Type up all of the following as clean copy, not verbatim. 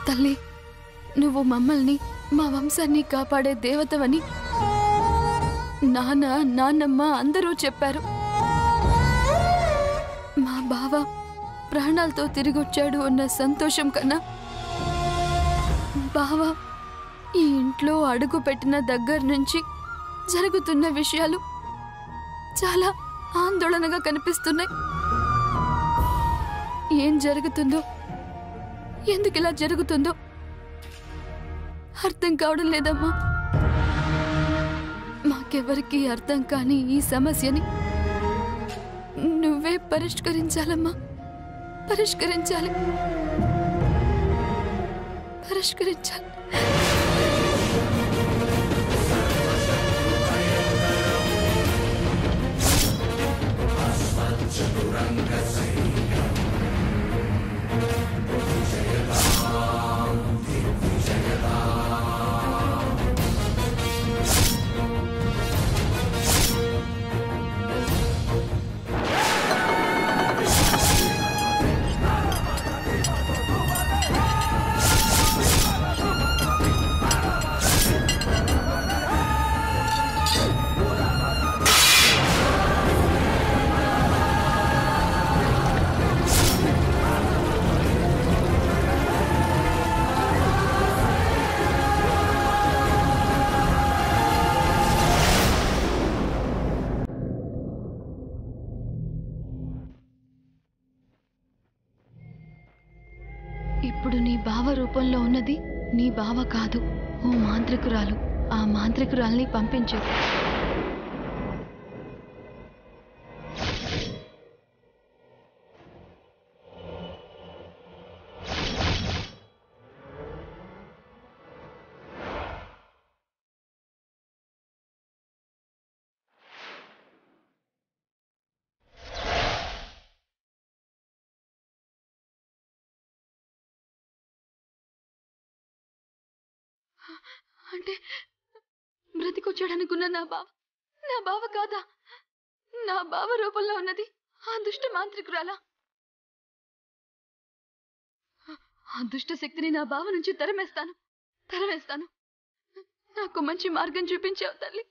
తల్లి, నువ్వు మమ్మల్ని మా వంశాన్ని కాపాడే దేవతవని నాన్న నాన్నమ్మ అందరూ చెప్పారు. మా బావ ప్రాణాలతో తిరిగొచ్చాడు అన్న సంతోషం కన్నా బావ ఈ ఇంట్లో అడుగు పెట్టిన దగ్గర నుంచి జరుగుతున్న విషయాలు చాలా ఆందోళనగా కనిపిస్తున్నాయి. ఏం జరుగుతుందో, ఎందుకు ఇలా జరుగుతుందో అర్థం కావడం లేదమ్మా. మాకెవరికి అర్థం కాని ఈ సమస్యని నువ్వే పరిష్కరించాలమ్మా. పరిష్కరించాలి. ఇప్పుడు నీ బావ రూపంలో ఉన్నది నీ బావ కాదు, ఓ మాంత్రికురాలు. ఆ మాంత్రికురాల్ని పంపించు. అంటే బ్రతికొచ్చాడనుకున్న నా బావ కాదా? నా బావ రూపంలో ఉన్నది ఆ దుష్ట మాంత్రికురాలా? ఆ దుష్ట శక్తిని నా బావ నుంచి తరమేస్తాను. నాకు మంచి మార్గం చూపించావు తల్లి.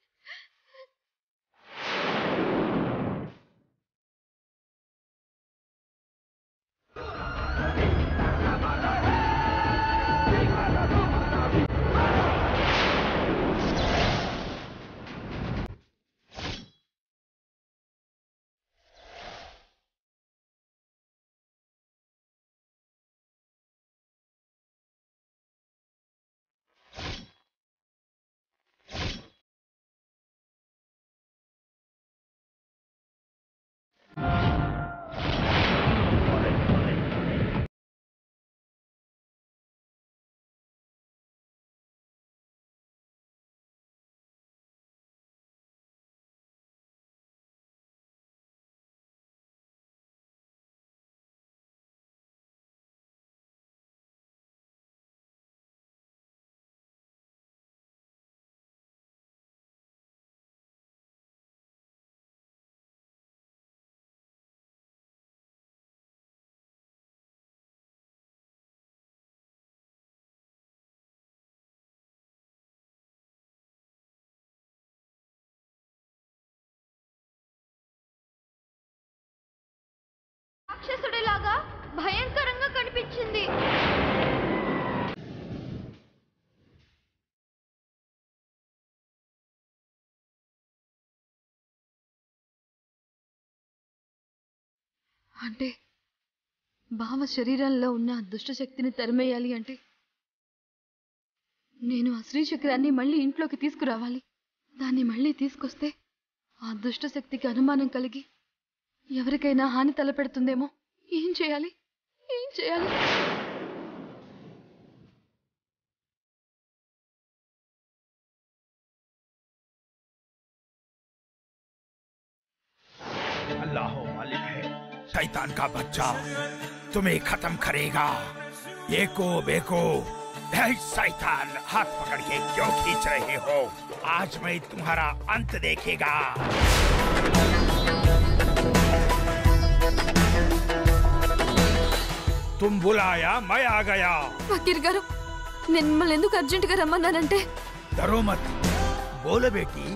రాక్షసుడిలాగా భయంకరంగా కనిపించింది. అంటే బావ శరీరంలో ఉన్న దుష్ట శక్తిని తరిమేయాలి అంటే నేను ఆ శ్రీ చక్రాన్ని మళ్ళీ ఇంట్లోకి తీసుకురావాలి. దాన్ని మళ్ళీ తీసుకొస్తే ఆ దుష్ట శక్తికి అనుమానం కలిగి ఎవరికైనా హాని తలపెడుతుందేమో. ఏం చేయాలి? अल्लाह मालिक है, शैतान का बच्चा तुम्हें खत्म करेगा। एको बेको, शैतान हाथ पकड़ के क्यों खींच रहे हो? आज मैं तुम्हारा अंत देखेगा। तुम बुलाया मैं आ गया। ఫకీర్ గారు నేను మిమ్మల్ని ఎందుకు అర్జెంటుగా రమ్మన్నానంటే डरो मत, बोलो बेटी।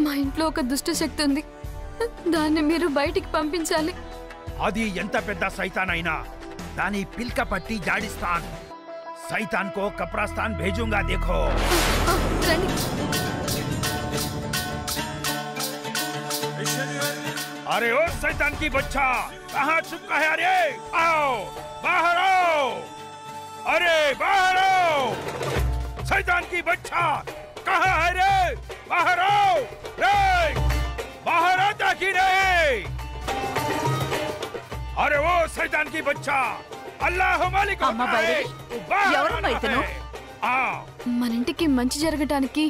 మా ఇంట్లో ఒక దుష్ట శక్తి ఉంది, దాన్ని మీరు బయటికి పంపించాలి। అది ఎంత పెద్ద సైతాన్ అయినా దాని పిల్క పట్టి జాడిస్తాన్। సైతాన్ को कब्रिस्तान भेजूंगा, देखो। రండి। अरे ओ शैतान की बच्चा, कहाँ छुपा है? अरे आओ, बाहर आओ। अरे बाहर आओ, शैतान की बच्चा कहाँ है रे? बाहर आओ रे, बाहर आता कि नहीं? अरे वो शैतान की बच्चा, अल्लाह मालिक होता है, बाहर आना है। మన ఇంటికి మంచి జరగడానికి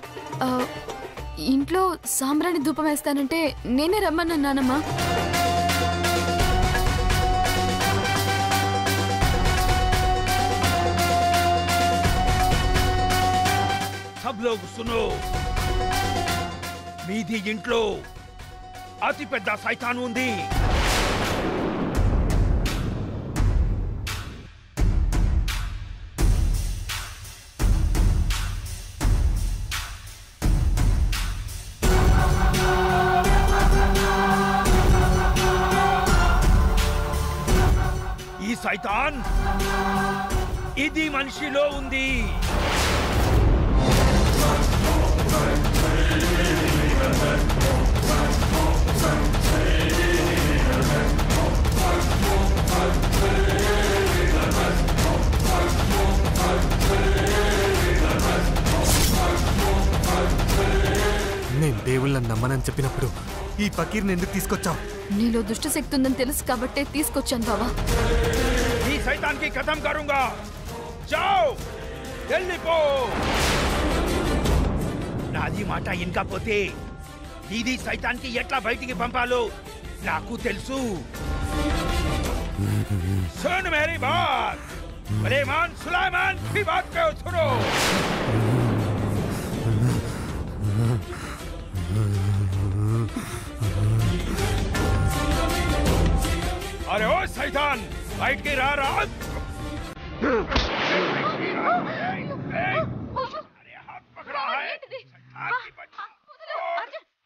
ఇంట్లో సాంబ్రాణి ధూపం వేస్తానంటే నేనే రమ్మన్నా నానమ్మా। सब लोग सुनो, మీది ఇంట్లో అతి పెద్ద సైతాన్ ఉంది। ఈ సైతాన్ ఇది మనిషిలో ఉంది। నేను దేవుళ్ళని నమ్మనని చెప్పినప్పుడు ఈ ఫకీర్ని ఎందుకు తీసుకొచ్చావు? నీలో దుష్ట శక్తి ఉందని తెలుసు కాబట్టే తీసుకొచ్చాను బావా। ఈ సైతాన్ కి ఖతం కరుంగా, జాओ వెళ్ళిపో। నాది మాట ఇనకపోతే ఇది సైతాన్ కి ఎట్లా బయటికి పంపాలో నాకు తెలుసు। सुन मेरी बात, सुलेमान सुलेमान की बात को सुनो। अरे ओ शैतान, बैठ के रहा रात। अरे हाथ पकड़ा है, शैतान की बच्चा।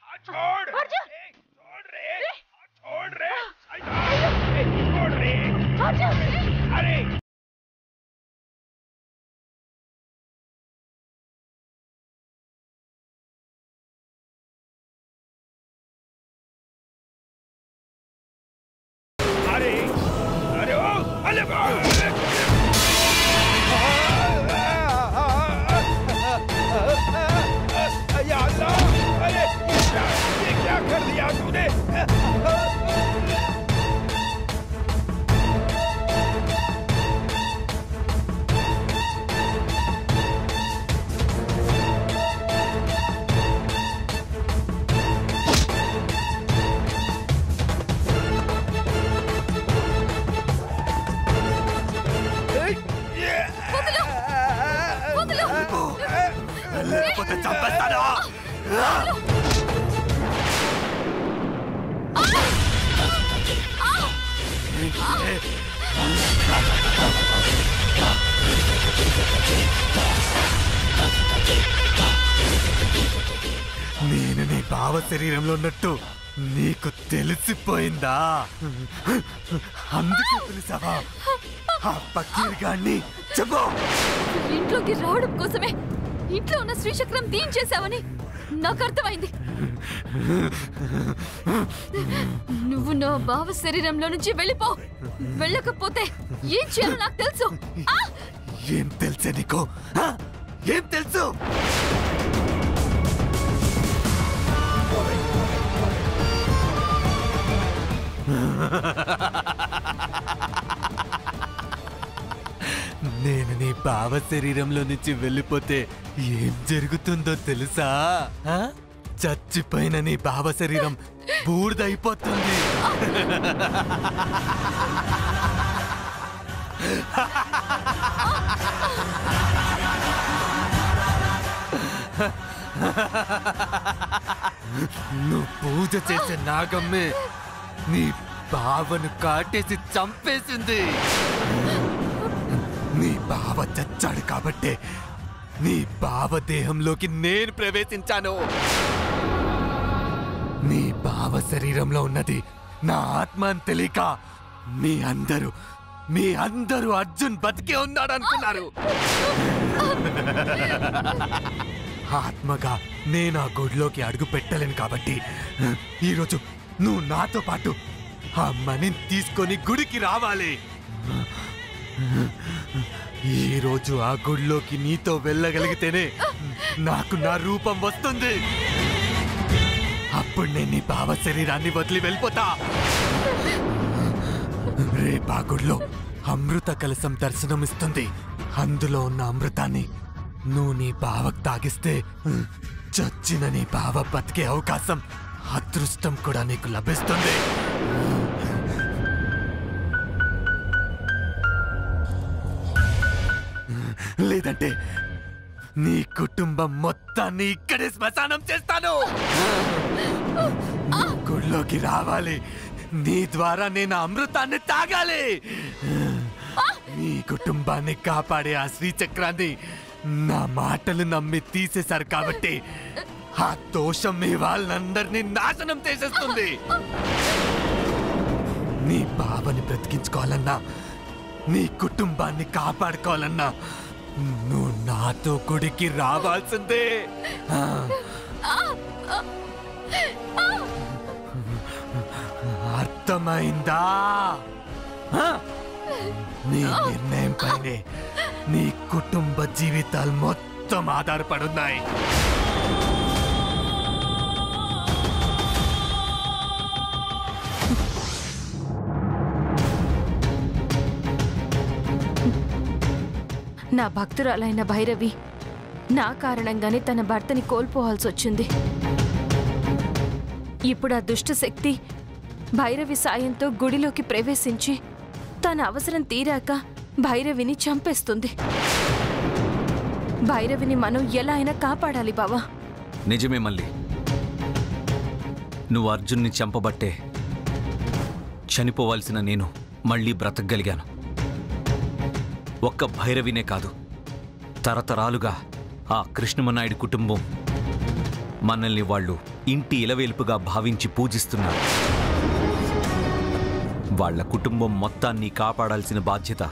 हाथ छोड़, छोड़ रे, छोड़ रे, शैतान, छोड़ रे। अरे अरे अरे ओ अरे या अल्लाह, अरे ये क्या कर दिया तूने? లేకపోతే చంపేస్తాను। నేను నీ బావ శరీరంలో ఉన్నట్టు నీకు తెలిసిపోయిందా? అందుకే పిలిచావా ఆ ఫకీర్ గాన్ని? చెప్పు। ఇంట్లోకి రావడం కోసమే ఇంట్లో ఉన్న శ్రీచక్రం తీయించేశావని నాకు అర్థమైంది। నువ్వు నా బావ శరీరంలో నుంచి వెళ్ళిపో, వెళ్ళకపోతే ఏం చేయాలో నాకు తెలుసు। ఏం తెలుసే నీకు? ఏం తెలుసు? నేను నీ బావ శరీరంలో నుంచి వెళ్ళిపోతే ఏం జరుగుతుందో తెలుసా? చచ్చిపోయిన నీ బావ శరీరం బూడిదైపోతుంది। నువ్వు పూజ చేసే నాగమ్మే నీ బావను కాటేసి చంపేసింది। బావ చచ్చాడు కాబట్టే నీ బావ దేహంలోకి నేను ప్రవేశించాను. నీ బావ శరీరంలో ఉన్నది నా ఆత్మ అని తెలియక మీ అందరూ అర్జున్ బతికే ఉన్నాడు అనుకున్నారు. ఆత్మగా నేను ఆ గుడిలోకి అడుగు పెట్టలేను కాబట్టి ఈరోజు నువ్వు నాతో పాటు ఆ మణిని తీసుకొని గుడికి రావాలి. ఈరోజు ఆ గుడిలోకి నీతో వెళ్ళగలిగితేనే నాకు నా రూపం వస్తుంది. అప్పుడు నేను నీ బావ శరీరాన్ని వదిలి వెళ్ళిపోతా. రేపా గుడిలో అమృత కలశం దర్శనమిస్తుంది. అందులో ఉన్న అమృతాన్ని నువ్వు నీ బావకు తాగిస్తే చచ్చిన నీ బావ బతికే అవకాశం, అదృష్టం కూడా నీకు లభిస్తుంది. లేదంటే నీ కుటుంబం మొత్తాన్ని ఇక్కడే శ్మశానం చేస్తాను. గుడిలోకి రావాలి. నీ ద్వారా నేను అమృతాన్ని తాగాలి. నీ కుటుంబాన్ని కాపాడే ఆ శ్రీచక్రాన్ని నా మాటలు నమ్మి తీసేశారు కాబట్టి ఆ దోషం మీ వాళ్ళందరినీ నాశనం చేసేస్తుంది. నీ బావని బ్రతికించుకోవాలన్నా, నీ కుటుంబాన్ని కాపాడుకోవాలన్నా నువ్వు నాతో గుడికి రావాల్సిందే. అర్థమైందా? నీ నిర్ణయం పైనే నీ కుటుంబ జీవితాలు మొత్తం ఆధారపడున్నాయి. నా భక్తురాలైన భైరవి నా కారణంగానే తన భర్తని కోల్పోవాల్సి వచ్చింది. ఇప్పుడు ఆ దుష్ట శక్తి భైరవి సాయంతో గుడిలోకి ప్రవేశించి తన అవసరం తీరాక భైరవిని చంపేస్తుంది. భైరవిని మనం ఎలా అయినా కాపాడాలి బావా. నిజమే మళ్ళీ. నువ్వు అర్జున్ని చంపబట్టే చనిపోవాల్సిన నేను మళ్ళీ బ్రతకగలిగాను. ఒక్క భైరవినే కాదు, తరతరాలుగా ఆ కృష్ణమనాయుడు కుటుంబం మనల్ని వాళ్ళు ఇంటి ఇలవేల్పుగా భావించి పూజిస్తున్నారు. వాళ్ల కుటుంబం మొత్తాన్ని కాపాడాల్సిన బాధ్యత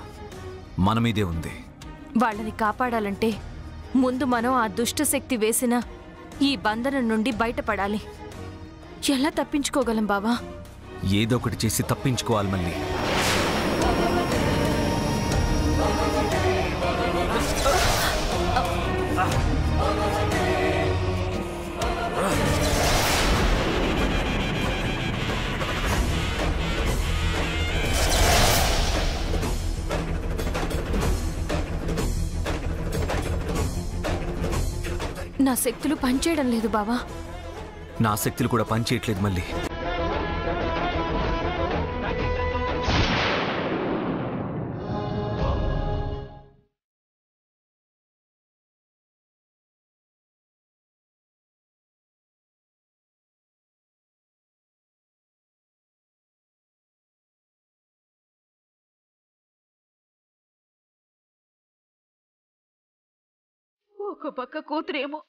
మన మీదే ఉంది. వాళ్ళని కాపాడాలంటే ముందు మనం ఆ దుష్టశక్తి వేసిన ఈ బంధనం నుండి బయటపడాలి. ఎలా తప్పించుకోగలం బావా? ఏదో ఒకటి చేసి తప్పించుకోవాలి మళ్ళీ. నా శక్తులు పనిచేయడం లేదు బావా. నా శక్తులు కూడా పనిచేయట్లేదు మళ్ళీ. ఒక పక్క కూతురేమో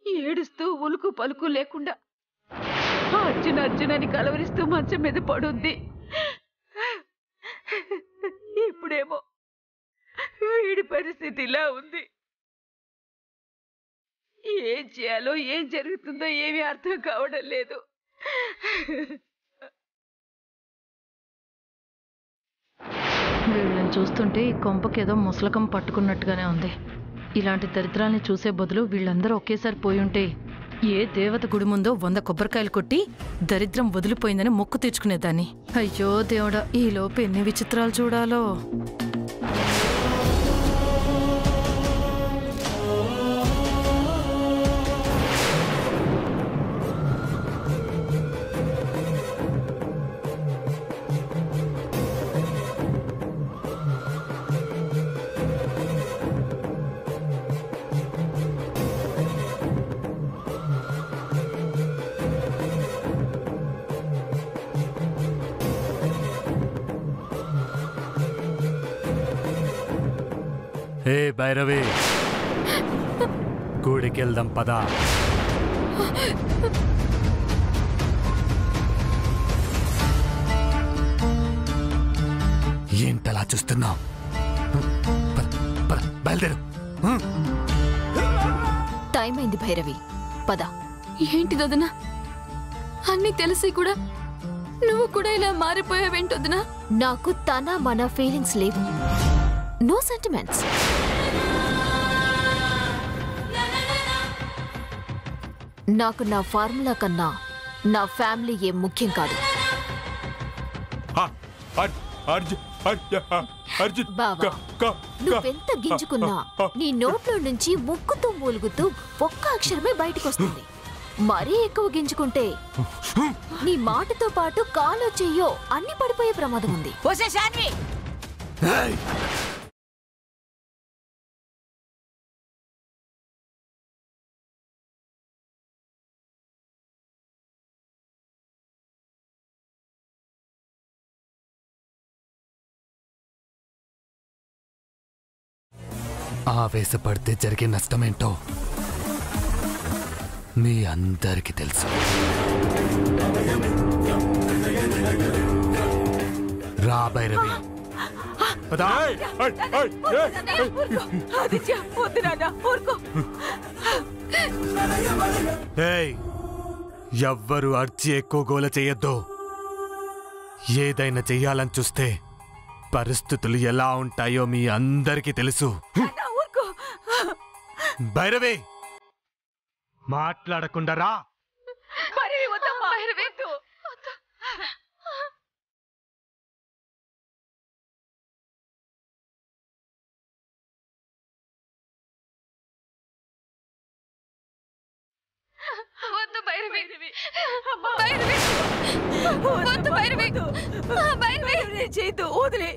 ఏడుస్తూ ఉలుకు పలుకు లేకుండా అర్జునని కలవరిస్తూ మంచం మీద పడుంది. ఇప్పుడేమో వీడి పరిస్థితి ఇలా ఉంది. ఏం చేయాలో, ఏం జరుగుతుందో ఏమీ అర్థం కావడం లేదు. వీళ్ళని చూస్తుంటే ఈ కొంపకేదో ముసలకం పట్టుకున్నట్టుగానే ఉంది. ఇలాంటి దరిద్రాల్ని చూసే బదులు వీళ్ళందరూ ఒకేసారి పోయుంటే ఏ దేవత గుడి ముందో 100 కొబ్బరికాయలు కొట్టి దరిద్రం వదిలిపోయిందని మొక్కు తీర్చుకునేదాన్ని. అయ్యో దేవుడా, ఈలోపు ఎన్ని విచిత్రాలు చూడాలో. హే భైరవి, గుడికెళ్దాం పదా. ఏంటలా చూస్తున్నావు? బయలుదేరు. టైం అయింది భైరవి, పద. ఏంటి వదినా, అన్నీ తెలిసి కూడా నువ్వు కూడా ఇలా మారిపోయావేంటి వదినా? నాకు తన మన ఫీలింగ్స్ లేవు, నో సెంటిమెంట్స్. నాకు నా ఫార్ములా కన్నా నా ఫ్యామిలీ ఏం ముఖ్యం కాదు. బావా, నువ్వెంత గింజుకున్నా నీ నోట్లో నుంచి ముక్కుతూ మూలుగుతూ ఒక్క అక్షరమే బయటకొస్తుంది. మరీ ఎక్కువ గింజుకుంటే నీ మాటతో పాటు కాలో చెయ్యో అన్ని పడిపోయే ప్రమాదం ఉంది. ఆవేశపడితే జరిగే నష్టమేంటో మీ అందరికీ తెలుసు. రా భైరవి, ఎవ్వరు అర్చి ఎక్కువ గోల చెయ్యొద్దు. ఏదైనా చెయ్యాలని చూస్తే పరిస్థితులు ఎలా ఉంటాయో మీ అందరికీ తెలుసు. భైరవి, మాట్లాడకుండా రా. చేయొద్దు, వదిలే.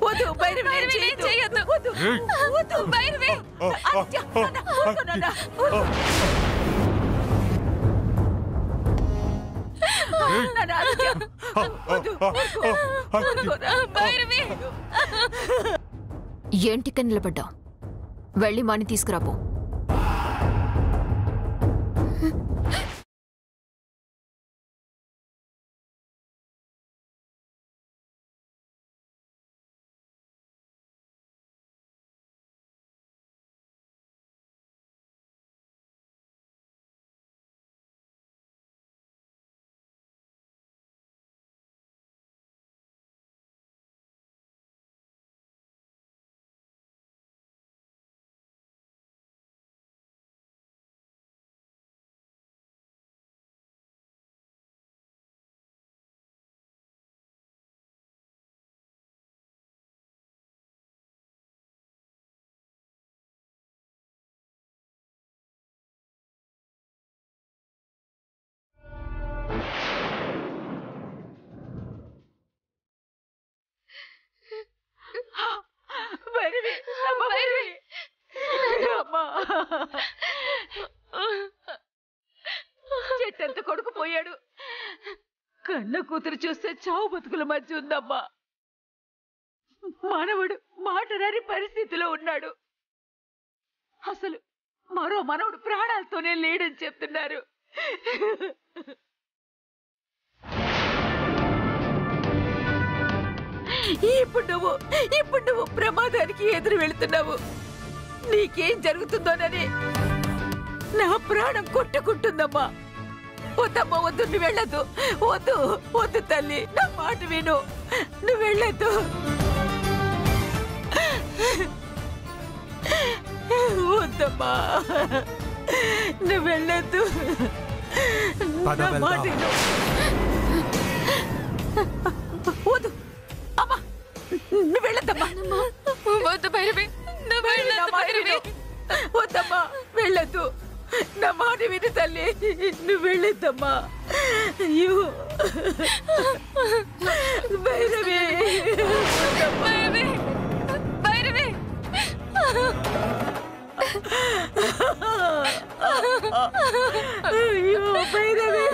వద్దు భైరవి, చేయొద్దు. వద్దు భైరవి. ఏంటిక నిలబడ్డా? వెళ్ళి మణి తీసుకురాపో. చెట్టంత కొడుకు పోయాడు. కన్న కూతురు చూస్తే చావు బతుకుల మధ్య ఉందమ్మా. మనవడు మాటరాని పరిస్థితిలో ఉన్నాడు. అసలు మరో మనవడు ప్రాణాలతోనే లేడని చెప్తున్నారు. ఇప్పుడు నువ్వు ప్రమాదానికి ఎదురు వెళుతున్నావు. నీకేం జరుగుతుందోనని నా ప్రాణం కొట్టుకుంటుందమ్మా. వద్దమ్మా, వద్దు, నువ్వు వెళ్ళొద్దు. వద్దు తల్లి, నా మాట విను, నువ్వు వెళ్ళొద్దు. వద్దమ్మా, నువ్వు వెళ్ళొద్దు. నా మాట విను. వద్దు అమ్మా, నువ్వు వెళ్ళొద్దమ్మా. వద్దు భైరవి, వద్దమ్మా, వెళ్ళొద్దు. నా మాట విను తల్లి, నువ్వు వెళ్ళొద్దమ్మా. అయ్యో భైరవి, భైరవి. అయ్యో భైరవి.